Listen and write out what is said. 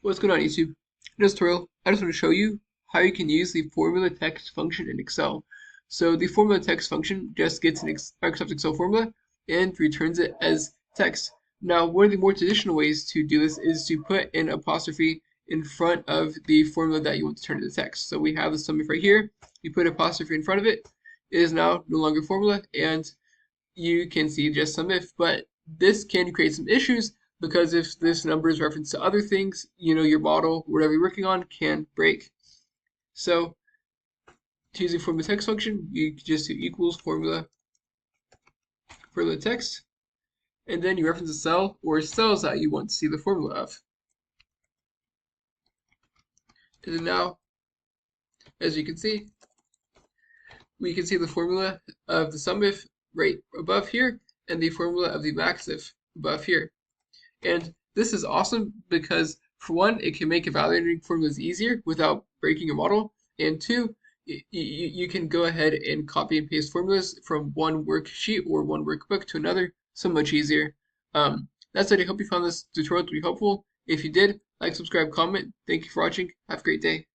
What's going on, YouTube? In this tutorial, I just want to show you how you can use the formula text function in Excel. So the formula text function just gets an Microsoft Excel formula and returns it as text. Now, one of the more traditional ways to do this is to put an apostrophe in front of the formula that you want to turn into text. So we have the sum if right here. You put apostrophe in front of it. It is now no longer formula, and you can see just sum if, but this can create some issues because if this number is referenced to other things, your model, whatever you're working on, can break. So to use the formula text function, you just do equals formula text, and then you reference a cell or cells that you want to see the formula of. And then now, as you can see, we can see the formula of the sum if right above here and the formula of the max if above here. And this is awesome because, for one, it can make evaluating formulas easier without breaking your model, and two, you can go ahead and copy and paste formulas from one worksheet or one workbook to another so much easier. That's it. I hope you found this tutorial to be helpful. If you did, like, subscribe, comment. Thank you for watching. Have a great day.